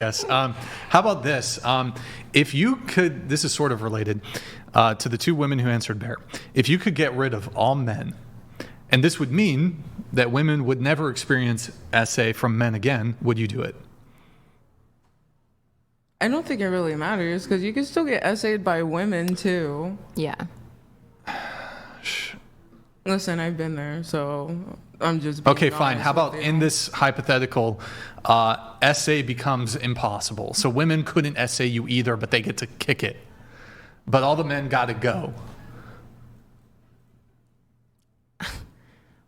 Yes. How about this? If you could, this is sort of related to the two women who answered Bear. If you could get rid of all men, and this would mean that women would never experience SA from men again, would you do it? I don't think it really matters because you can still get essayed by women too. Yeah. Listen, I've been there, so I'm just okay, fine. How about in this hypothetical, essay becomes impossible. So women couldn't essay you either, but they get to kick it. But all the men got to go.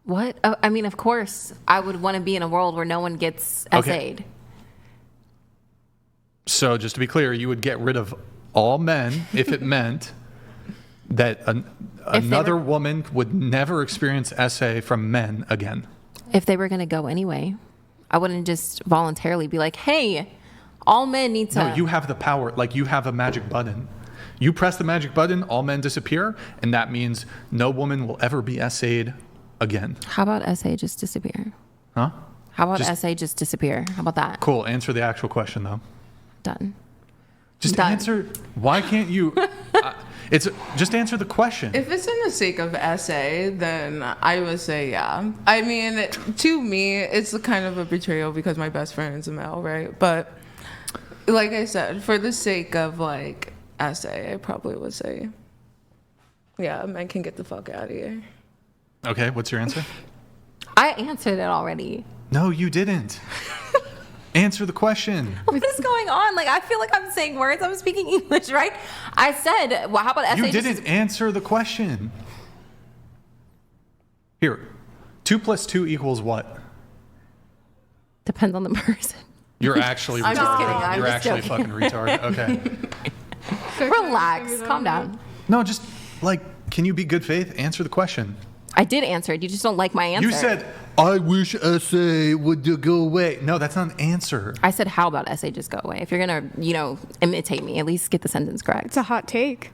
What? Oh, I mean, of course, I would want to be in a world where no one gets essayed. Okay. So just to be clear, you would get rid of all men if it meant that another woman would never experience essay from men again. If they were going to go anyway, I wouldn't just voluntarily be like, hey, all men need to... No, you have the power. Like, you have a magic button. You press the magic button, all men disappear, and that means no woman will ever be essayed again. How about essay just disappear? Huh? How about essay just disappear? How about that? Cool. Answer the actual question, though. Done. Just Done. answer. Why can't you... just answer the question. If it's in the sake of essay, then I would say yeah. I mean, to me, it's kind of a betrayal because my best friend is a male, right? But like I said, for the sake of like essay, I probably would say, yeah, men can get the fuck out of here. Okay, what's your answer? I answered it already. No, you didn't. Answer the question. What is going on? Like, I feel like I'm saying words. I'm speaking English, right? I said, well, how about essay? You didn't answer the question. Here, 2 + 2 = what? Depends on the person. You're actually retarded. I'm just kidding. I'm You're just actually joking. fucking retarded. Okay. Relax. Calm down. No, just like, can you be good faith? Answer the question. I did answer it. You just don't like my answer. You said, I wish essay would go away. No, that's not an answer. I said, how about essay just go away? If you're going to, imitate me, at least get the sentence correct. It's a hot take.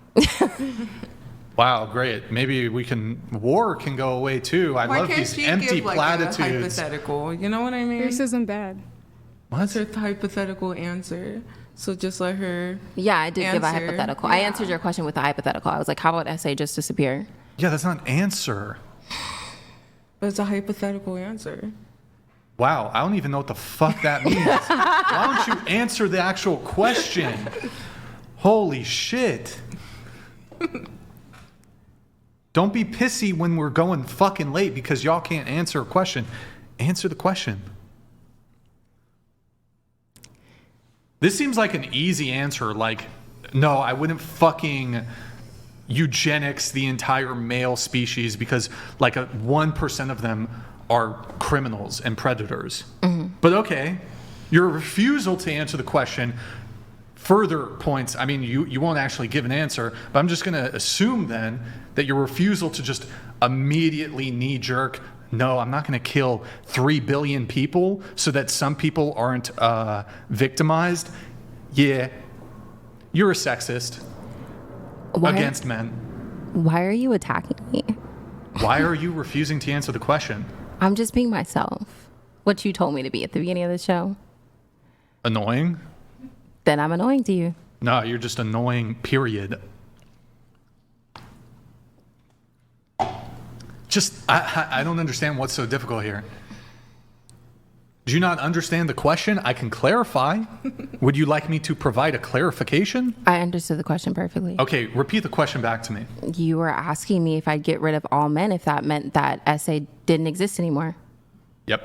Wow, great. Maybe war can go away too. I love these empty platitudes. A hypothetical, you know what I mean? Yours isn't bad. What's It's a hypothetical answer. So just let her. Yeah, I did give a answer. hypothetical. Yeah. I answered your question with a hypothetical. I was like, how about essay just disappear? Yeah, that's not an answer. But it's a hypothetical answer. Wow, I don't even know what the fuck that means. Why don't you answer the actual question? Holy shit. Don't be pissy when we're going fucking late because y'all can't answer a question. Answer the question. This seems like an easy answer. Like, no, I wouldn't fucking eugenics the entire male species because like 1% of them are criminals and predators. Mm-hmm. But okay, your refusal to answer the question further points, I mean, you won't actually give an answer, but I'm just going to assume then that your refusal to just immediately knee-jerk, no, I'm not going to kill 3 billion people so that some people aren't victimized. Yeah, you're a sexist. Against men. Why are you attacking me? Why are you refusing to answer the question? I'm just being myself. What you told me to be at the beginning of the show. Annoying? Then I'm annoying to you. No, you're just annoying, period. Just, I don't understand what's so difficult here. Do you not understand the question? I can clarify. Would you like me to provide a clarification? I understood the question perfectly. Okay, repeat the question back to me. You were asking me if I'd get rid of all men if that meant that essay didn't exist anymore. Yep.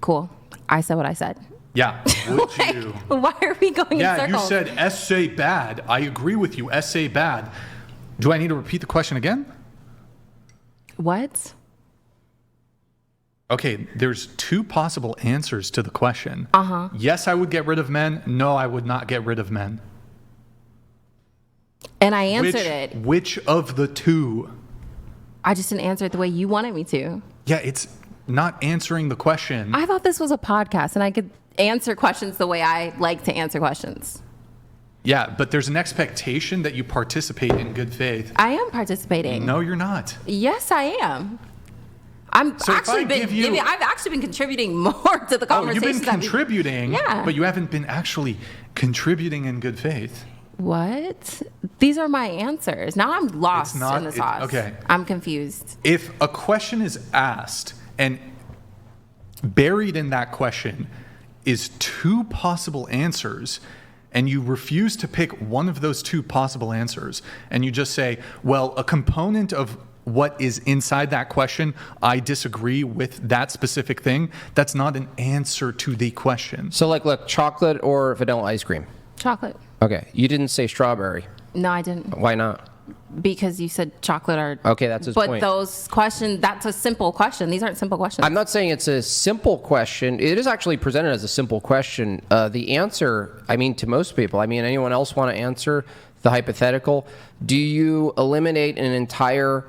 Cool. I said what I said. Yeah. Would you? Why are we going in circles? You said essay bad. I agree with you. Essay bad. Do I need to repeat the question again? What? Okay, there's 2 possible answers to the question. Uh-huh. Yes, I would get rid of men. No, I would not get rid of men. And I answered it. Which of the 2? I just didn't answer it the way you wanted me to. Yeah, it's not answering the question. I thought this was a podcast and I could answer questions the way I like to answer questions. Yeah, but there's an expectation that you participate in good faith. I am participating. No, you're not. Yes, I am. So if I give you- I've actually been contributing more to the Oh, you've conversation. been contributing, Yeah. but you haven't been actually contributing in good faith. What? These are my answers. Now I'm lost not- in the sauce. okay. I'm confused. If a question is asked and buried in that question is two possible answers, and you refuse to pick one of those two possible answers, and you just say, well, a component of what is inside that question, I disagree with that specific thing, that's not an answer to the question. So, like, look, chocolate or vanilla ice cream? Chocolate. Okay, you didn't say strawberry. No, I didn't. Why not? Because you said chocolate or... Okay, that's his but point. But those questions, that's a simple question. These aren't simple questions. I'm not saying it's a simple question. It is actually presented as a simple question. The answer, I mean, to most people, I mean, anyone else want to answer the hypothetical? Do you eliminate an entire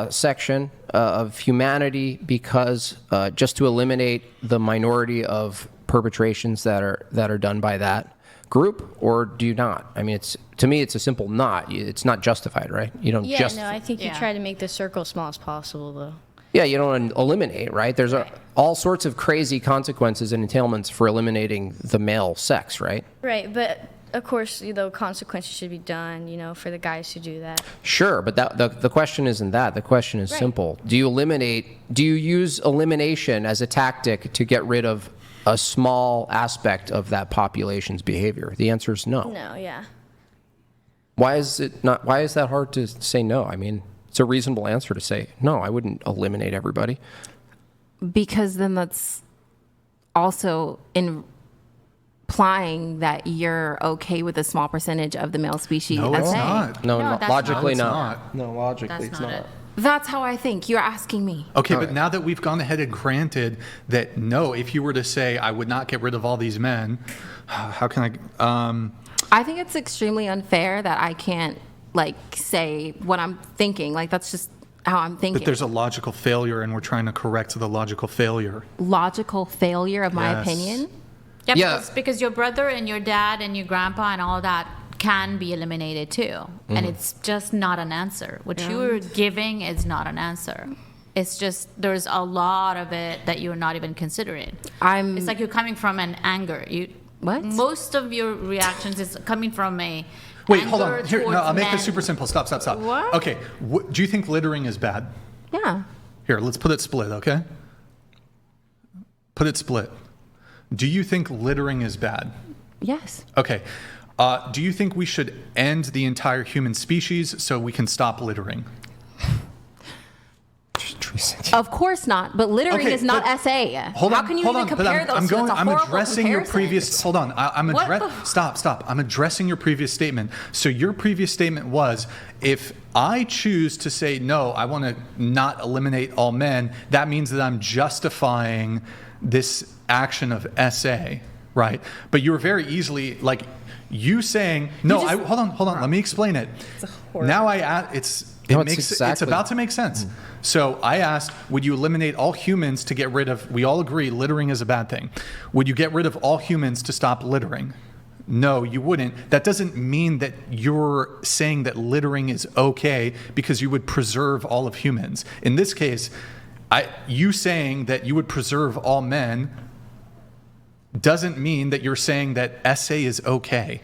section of humanity because just to eliminate the minority of perpetrations that are done by that group, or do you not? I mean, to me, it's a simple not. It's not justified, right? You don't I think you try to make the circle small as possible, though. Yeah, you don't eliminate, right? There's all sorts of crazy consequences and entailments for eliminating the male sex, right? Right, but of course, consequences should be done, for the guys to do that. Sure, but the question isn't that. The question is simple. Do you use elimination as a tactic to get rid of a small aspect of that population's behavior? The answer is no. No, yeah. Why is that hard to say no? I mean, it's a reasonable answer to say no, I wouldn't eliminate everybody. Because then that's also implying that you're okay with a small percentage of the male species. No, it's not. No, No, that's logically not. No, logically That's it's not not. it. That's how I think. You're asking me. Okay, All but right. now that we've gone ahead and granted that no, if you were to say I would not get rid of all these men, how can I? I think it's extremely unfair that I can't say what I'm thinking. That's just how I'm thinking. That there's a logical failure, and we're trying to correct the logical failure. Logical failure of my Yes. opinion. Yeah, Yeah. because your brother and your dad and your grandpa and all that can be eliminated too. And it's just not an answer. What you're giving is not an answer. It's just there's a lot of it that you're not even considering. It's like you're coming from an anger. What? Most of your reactions is coming from a Wait, hold anger on. Here, no, towards I'll make men. this super simple. Stop. What? Okay, do you think littering is bad? Yeah. Here, let's put it split, okay? Put it split. Do you think littering is bad? Yes. Okay. Do you think we should end the entire human species so we can stop littering? Of course not. But littering Okay, is not but- SA. Hold How on, can you hold even on, but compare those? I'm That's a addressing your comparison. previous. Hold on, What the- Stop. I'm addressing your previous statement. So your previous statement was, if I choose to say no, I want to not eliminate all men. That means that I'm justifying this action of SA, right? But you were very easily you saying no. Hold on. Let me explain it. Now No, it's exactly- about to make sense. So I asked, would you eliminate all humans to get rid of, we all agree littering is a bad thing. Would you get rid of all humans to stop littering? No, you wouldn't. That doesn't mean that you're saying that littering is okay because you would preserve all of humans. In this case, you saying that you would preserve all men doesn't mean that you're saying that SA is okay.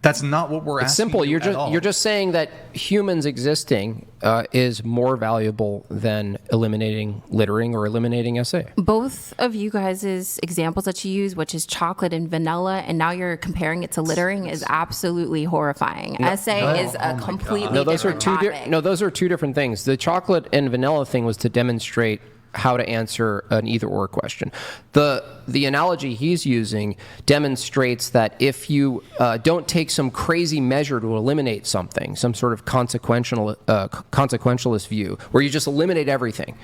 That's not what we're It's asking. simple. you at all. You're just saying that humans existing is more valuable than eliminating littering or eliminating SA. Both of you guys' examples that you use, which is chocolate and vanilla, and now you're comparing it to littering, is absolutely horrifying. SA is a completely No, those are different two. topic. No, those are two different things. The chocolate and vanilla thing was to demonstrate how to answer an either-or question. The analogy he's using demonstrates that if you don't take some crazy measure to eliminate something, some sort of consequentialist view, where you just eliminate everything.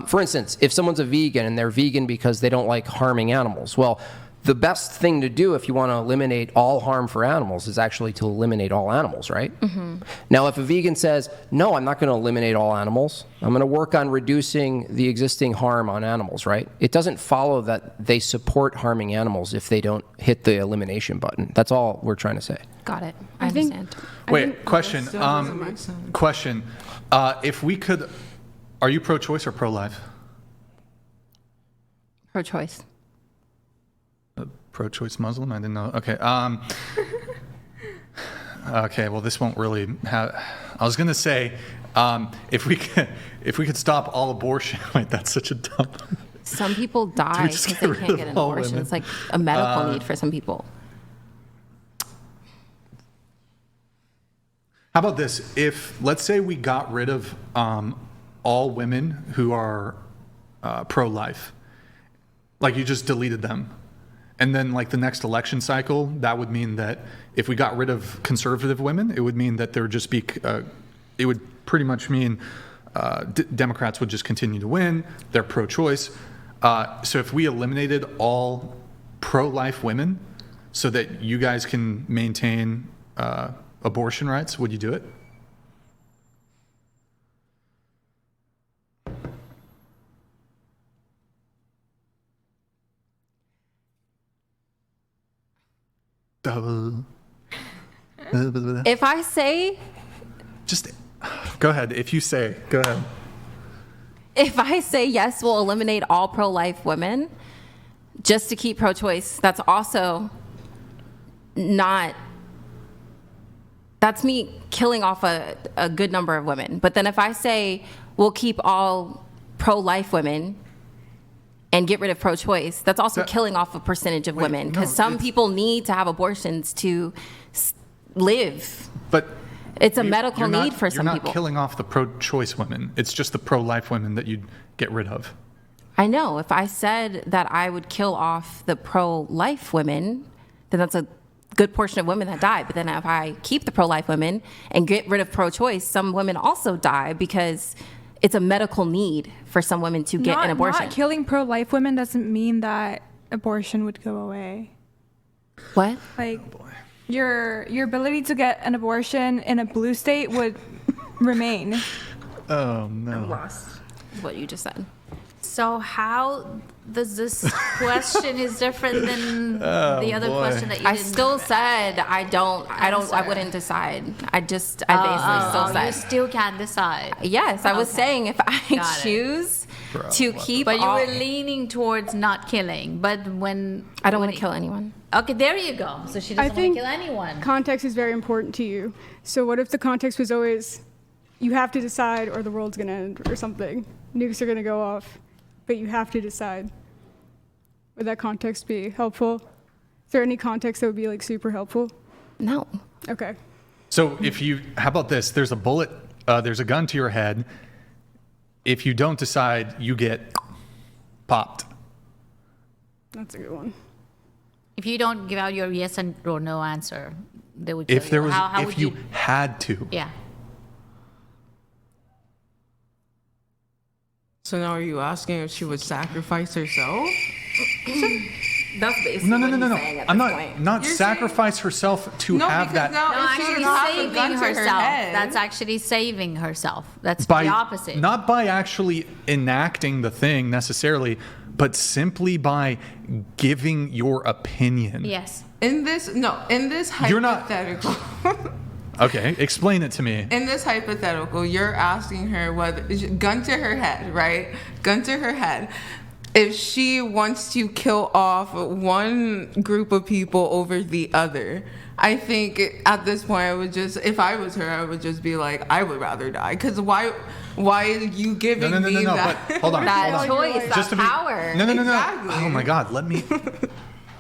For instance, if someone's a vegan and they're vegan because they don't like harming animals, well, the best thing to do if you want to eliminate all harm for animals is actually to eliminate all animals, right? Mm-hmm. Now, if a vegan says, no, I'm not going to eliminate all animals, I'm going to work on reducing the existing harm on animals, right? It doesn't follow that they support harming animals if they don't hit the elimination button. That's all we're trying to say. Got it. I think- understand. Wait, question. Still doesn't make sense. Question. If we could Are you pro-choice or pro-life? Pro-choice. Pro-choice Muslim? I didn't know. Okay. Okay. Well, this won't really have. I was gonna say, if we could stop all abortion. Wait, that's such a dumb. Some people die just because get they rid can't of get an all abortion. women? It's like a medical need for some people. How about this? If, let's say we got rid of all women who are pro-life, like you just deleted them, and then like the next election cycle, that would mean that if we got rid of conservative women, it would mean that there would just be, it would pretty much mean Democrats would just continue to win. They're pro-choice. So if we eliminated all pro-life women so that you guys can maintain abortion rights, would you do it? If I say, Just go ahead. If you say, go ahead. if I say yes, we'll eliminate all pro-life women just to keep pro-choice, that's also not, that's me killing off a good number of women. But then if I say we'll keep all pro-life women and get rid of pro-choice, that's also killing off a percentage of women, because some people need to have abortions to live. But It's a medical you're not- need for some You're people. not killing off the pro-choice women. It's just the pro-life women that you'd get rid of. I know. If I said that I would kill off the pro-life women, then that's a good portion of women that die. But then if I keep the pro-life women and get rid of pro-choice, some women also die because it's a medical need for some women to get an abortion. Not killing pro-life women doesn't mean that abortion would go away. What? Like, your ability to get an abortion in a blue state would remain. Oh, no. Lost. Is what you just said. So how does this question is different than the other question that you I didn't still said I wouldn't decide. I basically still you said. still can't decide. Yes, I was saying if I Got it. choose to keep But you all, were leaning towards not killing. But when I don't want to kill anyone. Okay, there you go. So she doesn't want to think kill anyone. Context is very important to you. So what if the context was always, you have to decide or the world's going to end or something? Nukes are going to go off, but you have to decide. Would that context be helpful? Is there any context that would be like super helpful? No. Okay. So how about this? There's a bullet, there's a gun to your head. If you don't decide, you get popped. That's a good one. If you don't give out your yes or no answer, they would kill If there you. was, How if would you had to. Yeah. So now are you asking if she would sacrifice herself? That's basically No. what he's saying at I'm this not point. not You're sacrifice herself to have that. now No, if she actually has a saving gun to her herself. head- That's actually saving herself. That's by the opposite. Not by actually enacting the thing necessarily, but simply by giving your opinion. Yes. in this You're not- hypothetical. Okay, explain it to me. In this hypothetical, you're asking her whether gun to her head, right? Gun to her head. If she wants to kill off one group of people over the other, I think at this point I would just, if I was her, I would just be like, I would rather die. Because why are you giving No. me that? But hold on. That hold on. choice, Just that to be- power. No. Exactly. Oh my God. Let me.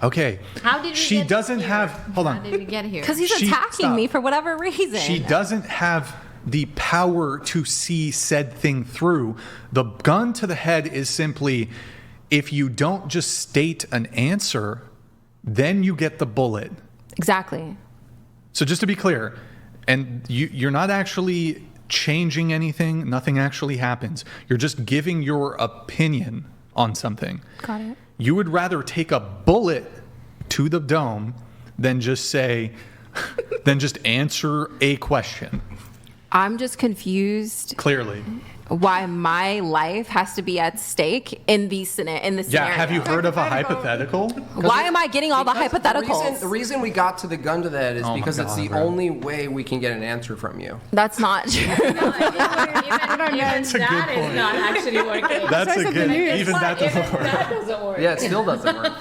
Okay. How did we She get doesn't here? have. Hold How on. did we get here? Because he's She- attacking stop. me for whatever reason. She doesn't have the power to see said thing through. The gun to the head is simply, if you don't just state an answer, then you get the bullet. Exactly. So just to be clear, and you're not actually changing anything. Nothing actually happens. You're just giving your opinion on something. Got it. You would rather take a bullet to the dome than just say, than just answer a question. I'm just confused. Clearly. why my life has to be at stake in the scenario. Yeah, have you heard of a hypothetical? Why am I getting all the Because hypotheticals? The reason we got to the gun to that is Oh my because it's God, the bro. only way we can get an answer from you. That's not true. Even that is not actually working. That's a good. news. Even that doesn't work. That doesn't work. Yeah, it still doesn't work.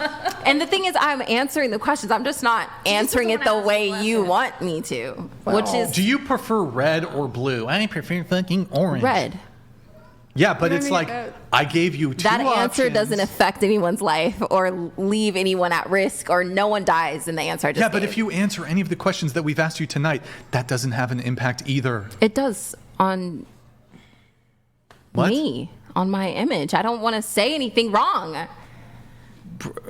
And the thing is, I'm answering the questions. I'm just not answering it the way you want me to, which is Do you prefer red or blue? I prefer fucking orange. red. Yeah, but You it's know what I like mean? I gave you two That answer options. doesn't affect anyone's life or leave anyone at risk or no one dies in the answer I just Yeah, but gave. if you answer any of the questions that we've asked you tonight, that doesn't have an impact either. It does on What? me, on my image. I don't want to say anything wrong.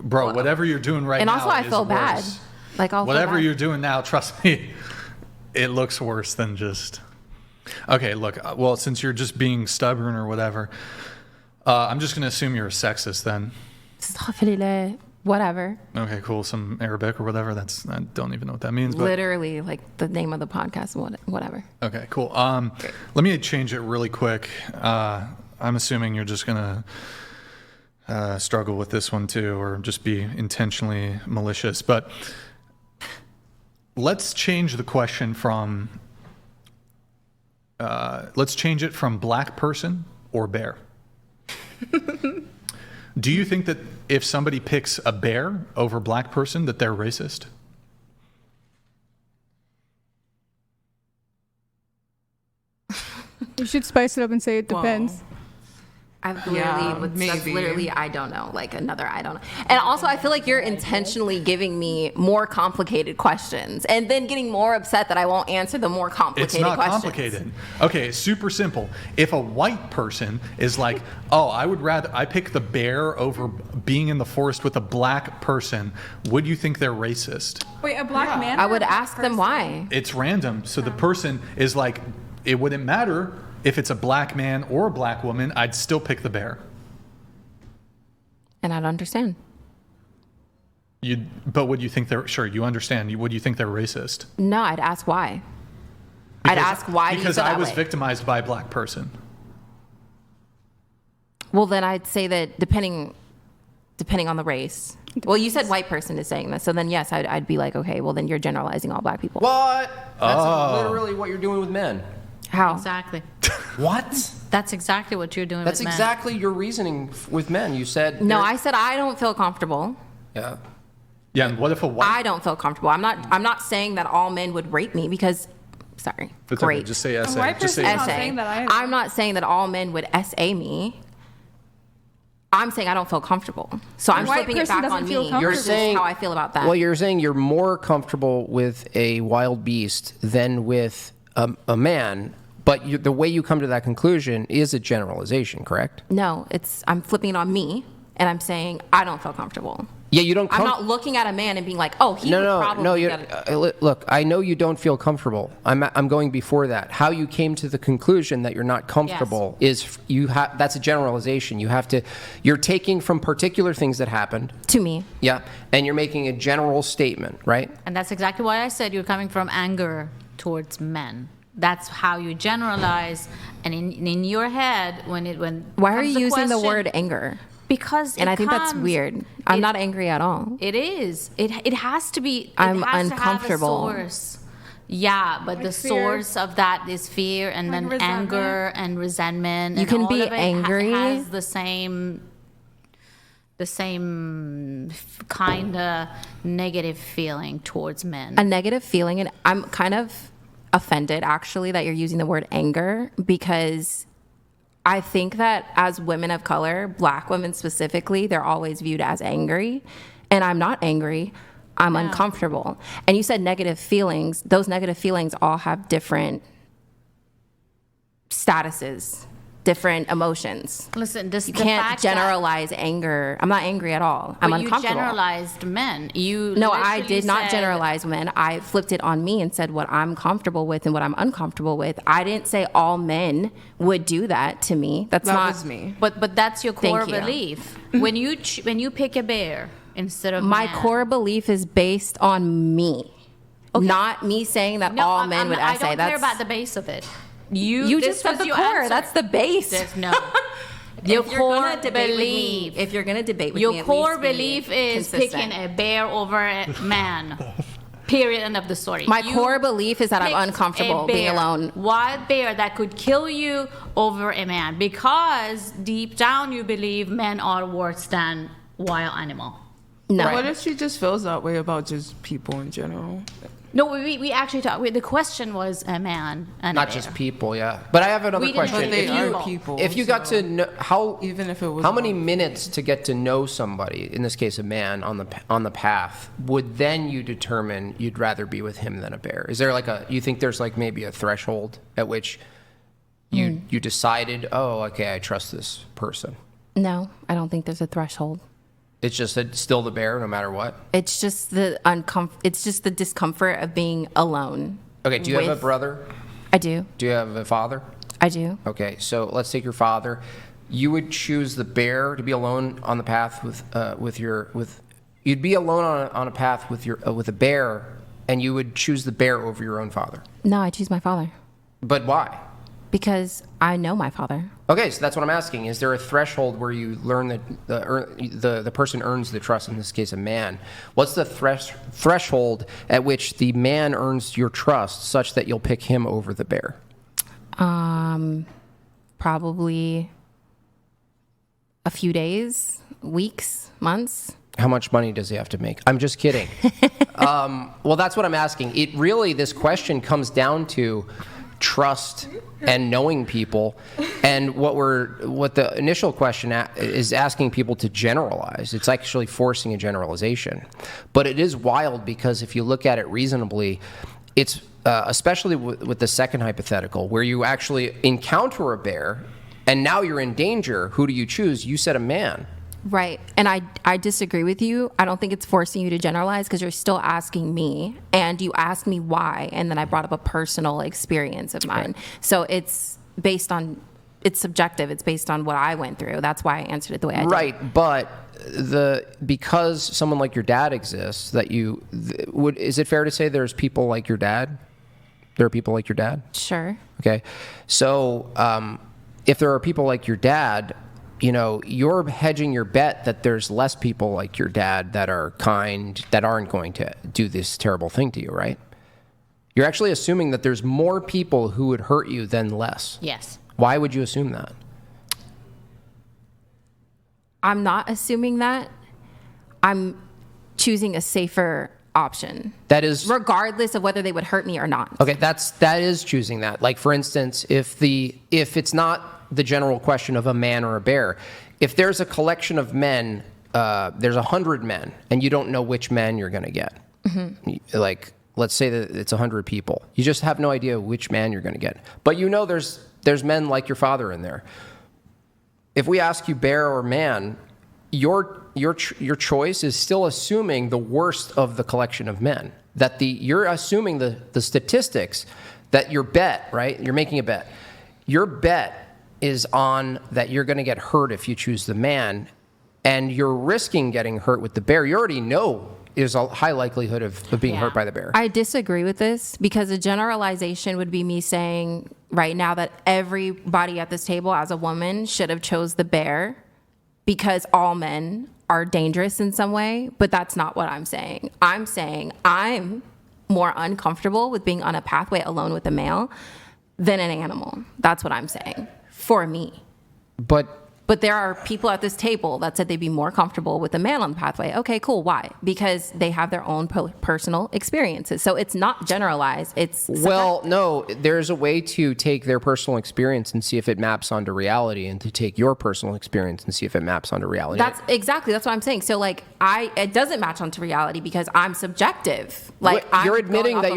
Bro, whatever you're doing right And now also, I is feel bad. worse. Like, I'll feel Whatever bad. you're doing now, trust me, it looks worse than just. Okay, look, well, since you're just being stubborn or whatever, I'm just going to assume you're a sexist then. Whatever. Okay, cool. Some Arabic or whatever. I don't even know what that means. But Literally, like the name of the podcast, whatever. okay, cool. Let me change it really quick. I'm assuming you're just going to struggle with this one too, or just be intentionally malicious. But let's change the question from. Let's change it from black person or bear. Do you think that if somebody picks a bear over black person, that they're racist? You should spice it up and say it depends. I've literally, Yeah, that's maybe. literally, I don't know, like another, I don't know. And also, I feel like you're intentionally giving me more complicated questions and then getting more upset that I won't answer the more complicated It's not questions. complicated. Okay, it's super simple. If a white person is like, oh, I pick the bear over being in the forest with a black person, would you think they're racist? Wait, a black man? I or would a black ask them person? why. It's random. So the person is like, it wouldn't matter if it's a black man or a black woman, I'd still pick the bear. And I'd understand. But would you think they're, sure, you understand, would you think they're racist? No, I'd ask why. I'd ask why do you Because feel I that was way? victimized by a black person. Well, then I'd say that depending on the race. Well, you said white person is saying this, so then yes, I'd be like, okay, well then you're generalizing all black people. What? That's literally what you're doing with men. How? Exactly. What? That's exactly what you're doing That's with men. exactly your reasoning with men. You said No, I said I don't feel comfortable. Yeah. Yeah, and what if a white... I don't feel comfortable. I'm not saying that all men would rape me because, sorry, It's okay, great. just say SA. white Just say person- SA. not saying that either. I'm not saying that all men would SA me. I'm saying I don't feel comfortable. So I'm White flipping it person back on doesn't feel me. comfortable. This is how I feel about that. Well, you're saying you're more comfortable with a wild beast than with a man, but the way you come to that conclusion is a generalization, correct? No, I'm flipping it on me, and I'm saying I don't feel comfortable. Yeah, you don't. I'm not looking at a man and being like, oh, he would probably no. get it. Look, I know you don't feel comfortable. I'm going before that. How you came to the conclusion that you're not comfortable is that's a generalization. You're taking from particular things that happened. To me. Yeah, and you're making a general statement, right? And that's exactly why I said you're coming from anger towards men. That's how you generalize. And in your head, when Why are comes you using the question- word anger? Because And it I think that's comes- weird. I'm it- not angry at all. It is. It has to be. I'm it has uncomfortable. To have a source. Yeah, but the fear. source of that is fear, and Like then resentment. anger and resentment. You and can all be of it angry. Has the same kind of negative feeling towards men. A negative feeling, and I'm kind of offended actually that you're using the word anger, because I think that as women of color, black women specifically, they're always viewed as angry, and I'm not angry. I'm uncomfortable. And you said negative feelings. Those negative feelings all have different statuses, different emotions. Listen, You can't generalize anger. I'm not angry at all. I'm But uncomfortable. You generalized men. No, I literally did not said- generalize men. I flipped it on me and said what I'm comfortable with and what I'm uncomfortable with. I didn't say all men would do that to me. That's That not was me. But that's your core Thank you. belief. When you pick a bear instead of my man. core belief is based on me. Not me saying that No, all men would I essay. don't care about the base of it. You this just said was the your core. answer. That's the base. No. Your If you're core gonna debate with me, belief. if you're gonna debate with Your me, at core least be belief is consistent. picking a bear over a man. Period. End of the story. My You core belief is that I'm picked uncomfortable a being bear, alone. Wild bear that could kill you over a man because deep down you believe men are worse than wild animal. No. What if she just feels that way about just people in general? No, we actually talked. The question was a man and Not a bear. just people, yeah. But I have another We didn't- question. But they If are you- people. If you got so to know how even if it was how many about- minutes to get to know somebody, in this case a man on the path, would then you determine you'd rather be with him than a bear? Is there like you think there's like maybe a threshold at which you decided, oh, okay, I trust this person? No, I don't think there's a threshold. It's just still the bear no matter what. It's just the It's just the discomfort of being alone. Okay, do you have a with- brother? I do. Do you have a father? I do. Okay, so let's take your father. You would choose the bear to be alone on the path you'd be alone on a path with a bear, and you would choose the bear over your own father. No, I choose my father But why? because I know my father. Okay, so that's what I'm asking. Is there a threshold where you learn that the person earns the trust, in this case a man? What's the threshold at which the man earns your trust such that you'll pick him over the bear? Probably a few days, weeks, months. How much money does he have to make? I'm just kidding. Well, that's what I'm asking. This question comes down to trust and knowing people, and what the initial question is asking people to generalize. It's actually forcing a generalization, but it is wild because if you look at it reasonably, it's especially with the second hypothetical where you actually encounter a bear and now you're in danger. Who do you choose? You said a man. Right. And I disagree with you. I don't think it's forcing you to generalize because you're still asking me and you asked me why. And then I brought up a personal experience of mine. Right. So it's subjective. It's based on what I went through. That's why I answered it the way I did. Right. But because someone like your dad exists, is it fair to say there's people like your dad? There are people like your dad? Sure. Okay. So if there are people like your dad, you're hedging your bet that there's less people like your dad that are kind, that aren't going to do this terrible thing to you, right? You're actually assuming that there's more people who would hurt you than less. Yes. Why would you assume that? I'm not assuming that. I'm choosing a safer option. That is regardless of whether they would hurt me or not. Okay, that is choosing that. Like for instance, if it's not the general question of a man or a bear, if there's a collection of men, there's 100 men, and you don't know which man you're going to get. Mm-hmm. Like let's say that it's 100 people, you just have no idea which man you're going to get, but there's men like your father in there. If we ask you bear or man, your choice is still assuming the worst of the collection of men. That you're assuming the statistics that your bet, right? You're making a bet. Your bet is on that you're going to get hurt if you choose the man, and you're risking getting hurt with the bear. You already know there's a high likelihood of being hurt by the bear. I disagree with this because a generalization would be me saying right now that everybody at this table as a woman should have chose the bear because all men are dangerous in some way, but that's not what I'm saying. I'm saying I'm more uncomfortable with being on a pathway alone with a male than an animal. That's what I'm saying. For me. But there are people at this table that said they'd be more comfortable with a man on the pathway. Okay, cool. Why? Because they have their own personal experiences. So it's not generalized. Well, no, there's a way to take their personal experience and see if it maps onto reality, and to take your personal experience and see if it maps onto reality. That's what I'm saying. So like it doesn't match onto reality because I'm subjective. Like you're admitting that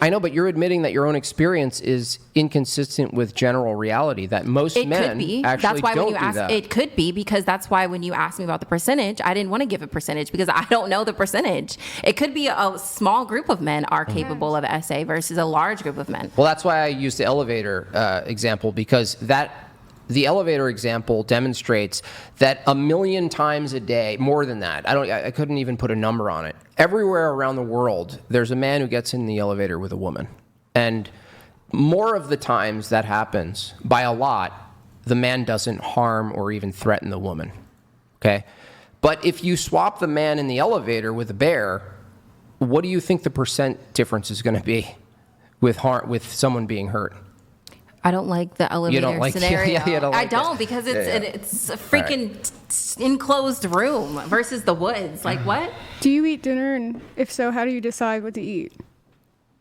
I know, but you're admitting that your own experience is inconsistent with general reality, that most men actually don't do that. It could be because that's why when you asked me about the percentage, I didn't want to give a percentage because I don't know the percentage. It could be a small group of men are capable of SA versus a large group of men. Well, that's why I used the elevator example, because the elevator example demonstrates that 1 million times a day, more than that, I couldn't even put a number on it. Everywhere around the world, there's a man who gets in the elevator with a woman. And more of the times that happens, by a lot, the man doesn't harm or even threaten the woman. Okay? But if you swap the man in the elevator with a bear, what do you think the percent difference is going to be with someone being hurt? I don't like the elevator scenario. You don't like I don't it. because it's a freaking enclosed room versus the woods. Like what? Do you eat dinner? And if so, how do you decide what to eat?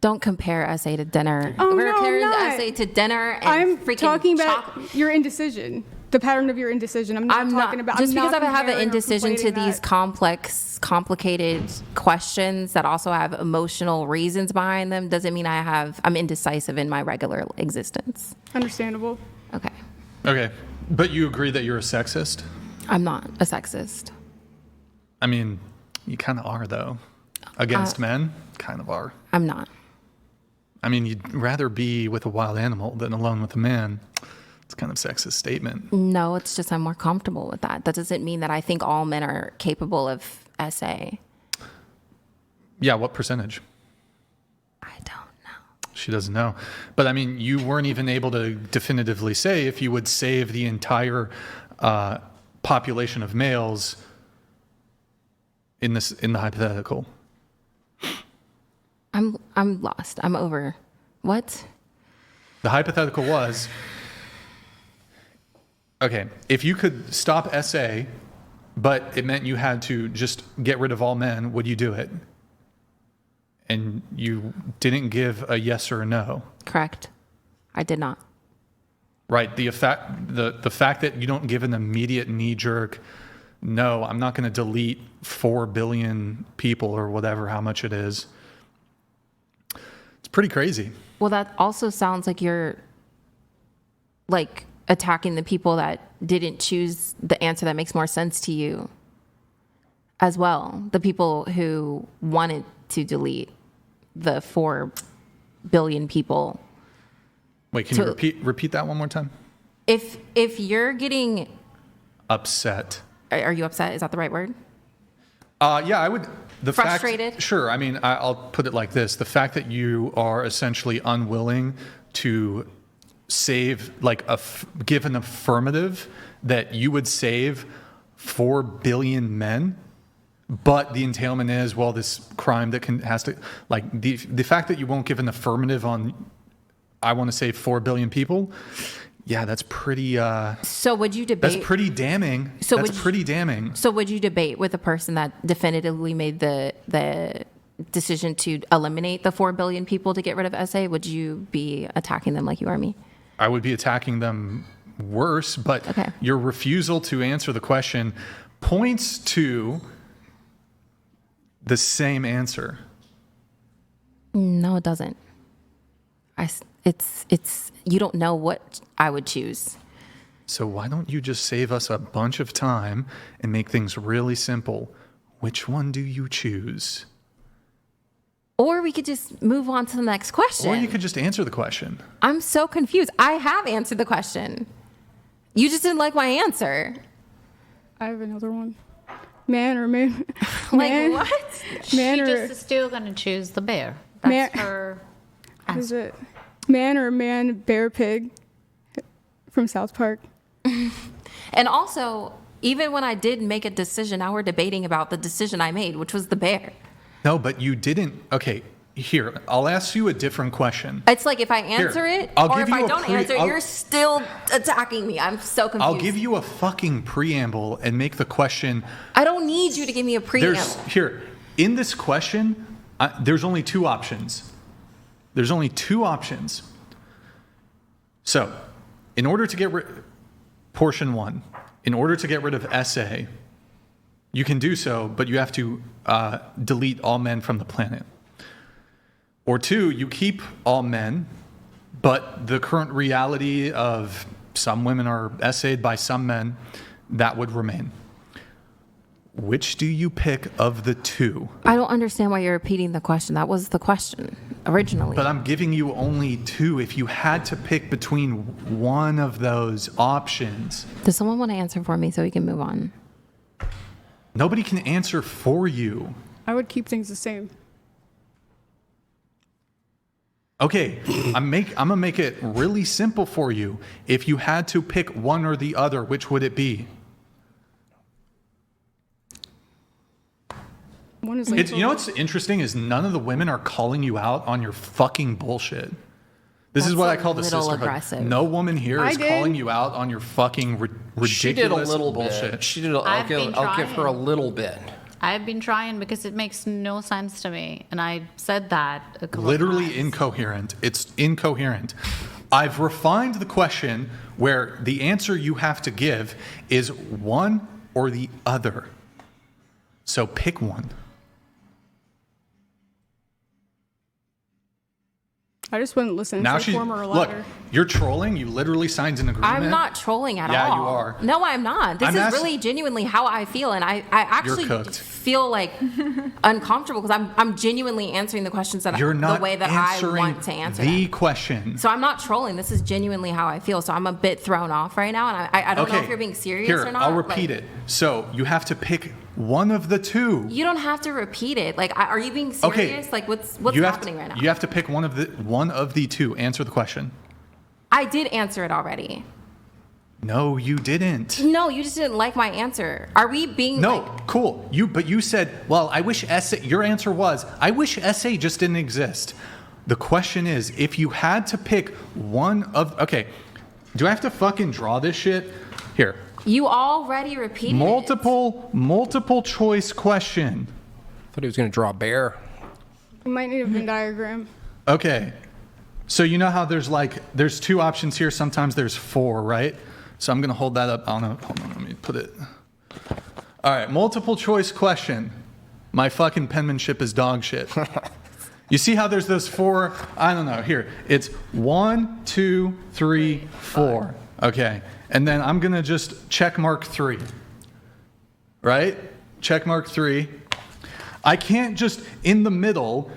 Don't compare essay to dinner. Oh, We're no, I'm comparing the not. essay to dinner and I'm freaking talking about your indecision, the pattern of your indecision. I'm not talking about just I'm because not I have an comparing or indecision to conflating these that. complicated questions that also have emotional reasons behind them doesn't mean I'm indecisive in my regular existence. Understandable. Okay. Okay, but you agree that you're a sexist? I'm not a sexist. I mean, you kind of are, though. Against men, kind of are. I'm not. I mean, you'd rather be with a wild animal than alone with a man. It's kind of a sexist statement. No, it's just I'm more comfortable with that. That doesn't mean that I think all men are capable of SA. Yeah, what percentage? I don't know. She doesn't know. But I mean, you weren't even able to definitively say if you would save the entire population of males in the hypothetical. I'm lost. I'm over. What? The hypothetical was, okay, if you could stop SA, but it meant you had to just get rid of all men, would you do it? And you didn't give a yes or a no. Correct. I did not. Right. The fact that you don't give an immediate knee-jerk, no, I'm not going to delete 4 billion people or whatever, how much it is. It's pretty crazy. Well, that also sounds like you're like attacking the people that didn't choose the answer that makes more sense to you as well. The people who wanted to delete the 4 billion people. Wait, can you repeat that one more time? If you're getting upset. Are you upset? Is that the right word? Yeah, I would. Frustrated? Sure. I mean, I'll put it like this. The fact that you are essentially unwilling to save, give an affirmative that you would save 4 billion men, but the entailment is, well, this crime that the fact that you won't give an affirmative on, I want to save 4 billion people. Yeah, that's pretty. So would you debate? That's pretty damning. Pretty damning. So would you debate with a person that definitively made the decision to eliminate the 4 billion people to get rid of SA? Would you be attacking them like you are me? I would be attacking them worse, but okay. Your refusal to answer the question points to the same answer. No, it doesn't. It's you don't know what I would choose. So why don't you just save us a bunch of time and make things really simple? Which one do you choose? Or we could just move on to the next question. Or you could just answer the question. I'm so confused. I have answered the question. You just didn't like my answer. I have another one. Man or man? Like what? Man she or just is still gonna choose the bear. That's her. What is it? Man or man, bear, pig from South Park. And also, even when I did make a decision, now we're debating about the decision I made, which was the bear. No, but you didn't. Okay, here, I'll ask you a different question. It's like if I answer it, or if I don't answer it, you're still attacking me. I'm so confused. I'll give you a fucking preamble and make the question. I don't need you to give me a preamble. In this question, there's only 2 options. There's only 2 options. So, in order to get portion 1, in order to get rid of SA, you can do so, but you have to delete all men from the planet. Or 2, you keep all men, but the current reality of some women are SA'd by some men, that would remain. Which do you pick of the 2? I don't understand why you're repeating the question. That was the question originally. But I'm giving you only 2. If you had to pick between one of those options. Does someone want to answer for me so we can move on? Nobody can answer for you. I would keep things the same. Okay, I'm gonna make it really simple for you. If you had to pick one or the other, which would it be? One is like You know what's interesting is none of the women are calling you out on your fucking bullshit. This is That's what a I call the little sisterhood. aggressive. No woman here I is did. calling you out on your fucking ridiculous She did a little bullshit. bit. She did. I'll I've been give her a trying. little bit. I've been trying because it makes no sense to me, and I said that a couple Literally of times. incoherent. It's incoherent. I've refined the question where the answer you have to give is one or the other. So pick one. I just wouldn't listen. Now It's she like former or look. latter. You're trolling. You literally signed an agreement. I'm not trolling at all. Yeah, you are. No, I'm not. This I'm is asking- really genuinely how I feel, and I actually cooked. feel like uncomfortable because I'm genuinely answering the questions that You're not the way that I answering want to answer the them. question. So I'm not trolling. This is genuinely how I feel. So I'm a bit thrown off right now, and I don't know if you're being serious Here, or not. I'll repeat it. So you have to pick one of the two. You don't have to repeat it. Like, are you being serious? Okay. Like, what's You have happening to, right now? You have to pick one of the two. Answer the question. I did answer it already. No, you didn't. No, you just didn't like my answer. Are we being No, like? cool. But you said, well, I wish essay. Your answer was, I wish essay just didn't exist. The question is, if you had to pick one of, okay, do I have to fucking draw this shit? Here, You already repeated it. multiple choice question. Thought he was going to draw a bear. You might need a Venn diagram. Okay, so you know how there's two options here. Sometimes there's four, right? So I'm gonna hold that up. I don't know. Hold on, let me put it. All right, multiple choice question. My fucking penmanship is dog shit. You see how there's those four? I don't know. Here, it's 1, 2, 3, 4. Okay, and then I'm gonna just check mark 3. Right? Check mark 3. I can't just in the middle.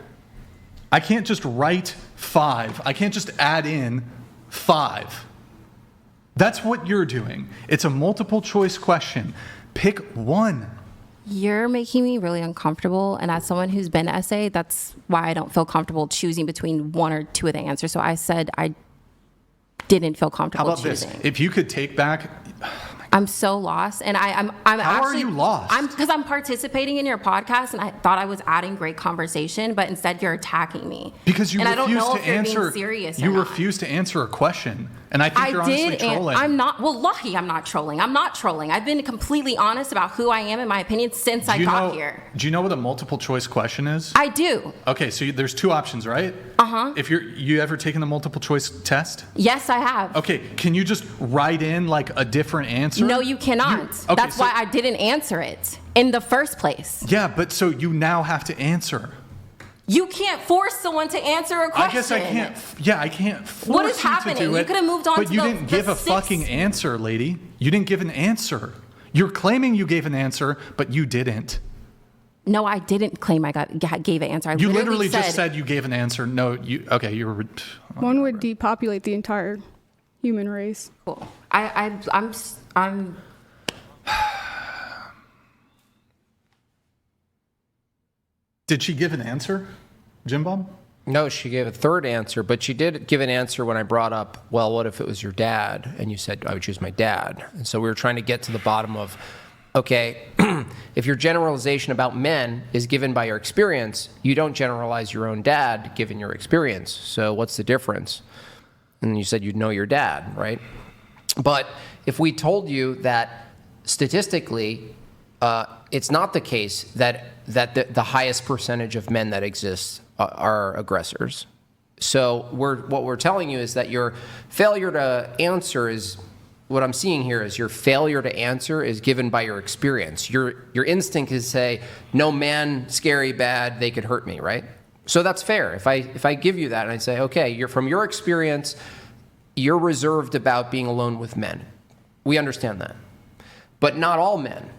I can't just write 5. I can't just add in 5. That's what you're doing. It's a multiple choice question. Pick one. You're making me really uncomfortable, and as someone who's been essay, that's why I don't feel comfortable choosing between one or two of the answers. So I said I didn't feel How comfortable about choosing. this? If you could take back, I'm so lost, and I'm How actually. are you lost? Because I'm participating in your podcast, and I thought I was adding great conversation, but instead you're attacking me. because you and I don't refuse know to if you're answer, being serious or you not. refuse to answer a question, and I think you're honestly trolling. I'm not. Well, lucky I'm not trolling. I'm not trolling. I've been completely honest about who I am and my opinion since I got here. Do you know what a multiple choice question is? I do. Okay, so there's two options, right? If you ever taken a multiple choice test? Yes, I have. Okay, can you just write in like a different answer? No, you cannot. okay, That's so- why I didn't answer it in the first place. Yeah, but so you now have to answer. You can't force someone to answer a question. I guess I can't. Yeah, I can't force What is you happening? to do You it. could have moved on but to you the- didn't the give a sixth- fucking answer, lady. You didn't give an answer. You're claiming you gave an answer, but you didn't. No, I didn't claim I gave an answer. I You literally just said you gave an answer. No, you. Okay, you were. One would depopulate the entire human race. Cool. I'm. Did she give an answer, Jim Bob? No, she gave a third answer, but she did give an answer when I brought up, well, what if it was your dad? And you said, I would choose my dad. And so we were trying to get to the bottom of, okay, if your generalization about men is given by your experience, you don't generalize your own dad given your experience. So what's the difference? And you said you'd know your dad, right? But if we told you that statistically, it's not the case that the highest percentage of men that exist are aggressors. So what we're telling you is that your failure to answer is, what I'm seeing here is your failure to answer is given by your experience. Your instinct is to say, no man, scary, bad, they could hurt me, right? So that's fair. If I give you that and I say, okay, from your experience, you're reserved about being alone with men. We understand that. But not all men.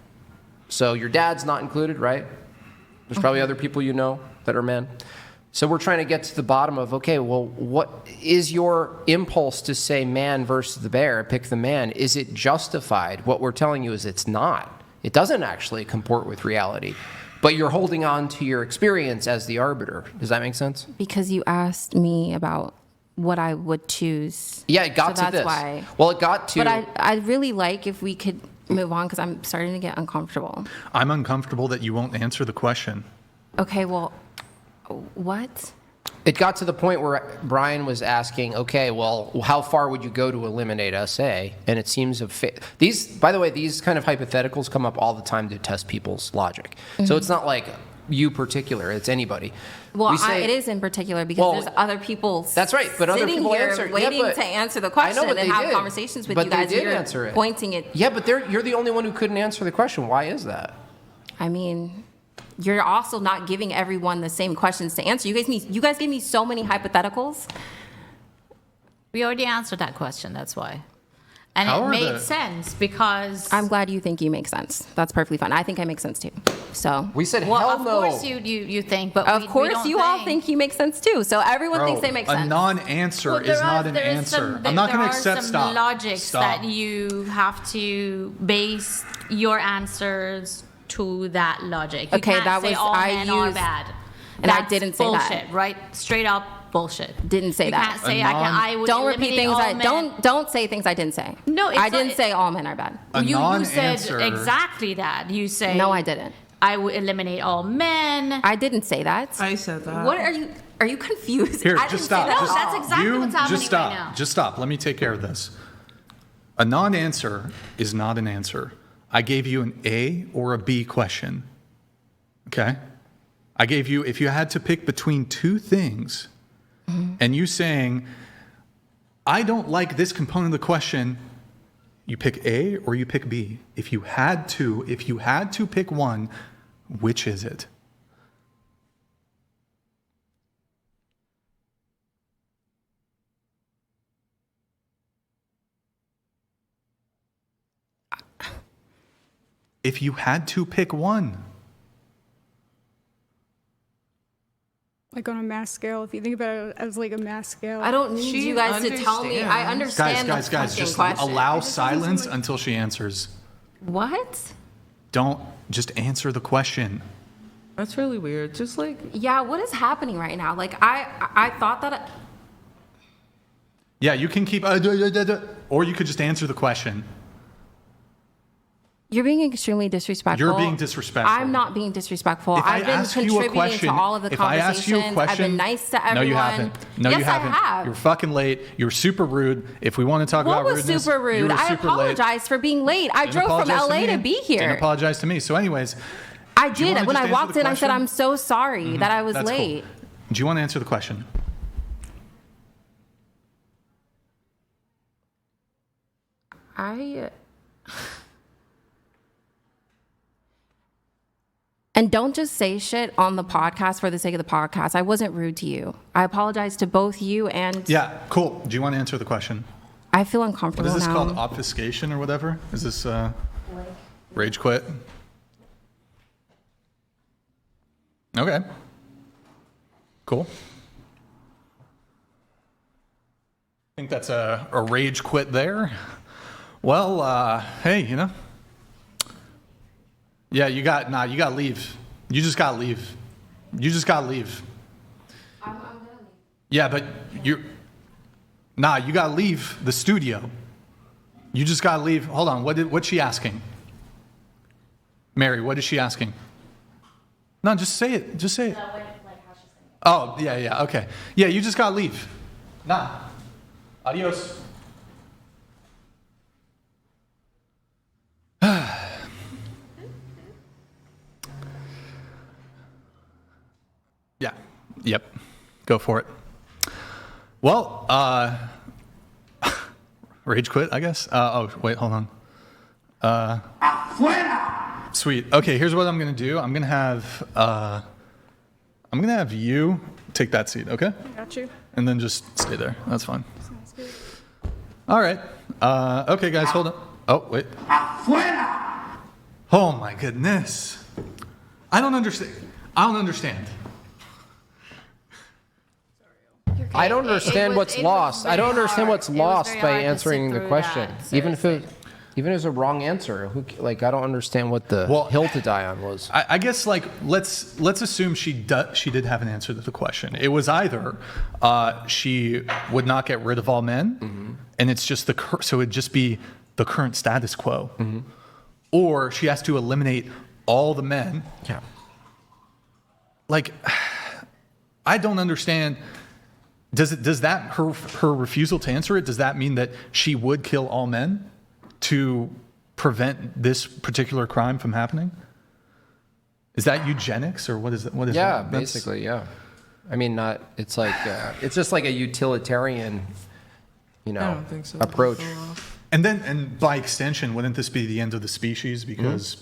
So your dad's not included, right? There's probably other people you know that are men. So we're trying to get to the bottom of, okay, well, what is your impulse to say man versus the bear, pick the man? Is it justified? What we're telling you is it's not. It doesn't actually comport with reality. but you're holding on to your experience as the arbiter. Does that make sense? Because you asked me about what I would choose. Yeah, it got so to that's this. Why. Well, it got to. But I'd really like if we could move on because I'm starting to get uncomfortable. I'm uncomfortable that you won't answer the question. Okay, well, what? It got to the point where Brian was asking, okay, well, how far would you go to eliminate SA? And it seems these, by the way, these kind of hypotheticals come up all the time to test people's logic. So it's not like you particular, it's anybody. Well, it is in particular because there's other people. That's right, but other people here answer, waiting to answer the question and have conversations with you guys. They did answer it. Pointing it. Yeah, but you're the only one who couldn't answer the question. Why is that? I mean, you're also not giving everyone the same questions to answer. You guys gave me so many hypotheticals. We already answered that question. That's why. And it made sense because I'm glad you think you make sense. That's perfectly fine. I think I make sense too. So we said well, hell of no. course you think, but of course you all think you make sense too. So everyone thinks they make sense. A non-answer is not an answer. I'm not going to accept. There are some logics that you have to base your answers to that logic. You can't that say was all men are bad. And I didn't say bullshit, that. Right? Straight up bullshit. Didn't say that. You can't say I would don't repeat things. men. Don't say things I didn't say. No, I didn't say all men are bad. You said exactly that. You say no, I didn't. I would eliminate all men. I didn't say that. I said that. What are you confused? Here, I just didn't stop. say that. No, that's exactly what's happening just stop. right now. Just stop. Let me take care of this. A non-answer is not an answer. I gave you an A or a B question. Okay? I gave you, if you had to pick between two things, and you saying, I don't like this component of the question, you pick A or you pick B. If you had to pick one, which is it? If you had to pick one. Like on a mass scale, if you think about it as like a mass scale. I don't need you guys to tell me. I understand guys, just question. allow silence until she answers. What? Don't just answer the question. That's really weird. Just like Yeah, what is happening right now? Like I thought that. Yeah, you can keep, or you could just answer the question. You're being extremely disrespectful. You're being disrespectful. I'm not being disrespectful. If I I've been ask you a contributing question, to all of the if I conversations. ask you a question, I've been nice to everyone. No, you haven't. No, yes, you haven't. I have. You're fucking late. You're super rude. If we want to talk What about was rudeness, super rude? you were I super apologize for being late. I drove from LA to be here. Didn't apologize to me. So anyways. I did. When I walked in, I said, question? I'm so sorry that I was That's late. Cool. Do you want to answer the question? And don't just say shit on the podcast for the sake of the podcast. I wasn't rude to you. I apologize to both you and... Yeah, cool. Do you want to answer the question? I feel uncomfortable now. What is this called? Obfuscation or whatever? Is this rage quit? Okay. Cool. I think that's a rage quit there. Well, hey, you know. Yeah, you got to leave. You just got to leave. You just got to leave. I'm gonna leave. Yeah, but you got to leave the studio. You just got to leave. Hold on. What's she asking? Mary, what is she asking? No, just say it. Just say it. Oh, yeah, okay. Yeah, you just got to leave. Nah. Adios. Yeah. Yep. Go for it. Well, rage quit, I guess. Oh, wait, hold on. Sweet. Okay, here's what I'm gonna do. I'm gonna have you take that seat, okay? Got you. And then just stay there. That's fine. Sounds good. All right. Okay, guys, hold on. Oh, wait. Oh my goodness. I don't understand. I don't understand what's lost. I don't understand what's lost by answering the question. Even if it. Even as a wrong answer, I don't understand what the hill to die on was. I guess like let's assume she did have an answer to the question. It was either she would not get rid of all men, and it's just so it'd just be the current status quo, or she has to eliminate all the men. Yeah. Like, I don't understand. Does that her refusal to answer it? Does that mean that she would kill all men to prevent this particular crime from happening? Is that eugenics or what is it? What is Yeah, that? basically, yeah. I mean, it's like it's just like a utilitarian, I don't think so. approach. And by extension, wouldn't this be the end of the species? Because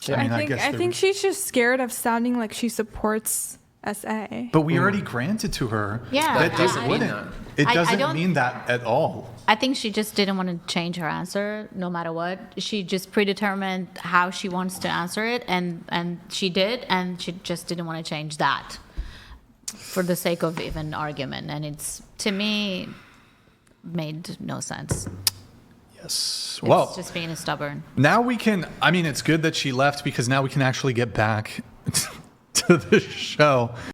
I think she's just scared of sounding like she supports SA. But we already granted to her Yeah, that this I- wouldn't. It I doesn't don't- mean that at all. I think she just didn't want to change her answer no matter what. She just predetermined how she wants to answer it, and she did, and she just didn't want to change that for the sake of even argument. And it's, to me, made no sense. Yes. It's just being stubborn. Now we can, it's good that she left because now we can actually get back to the show.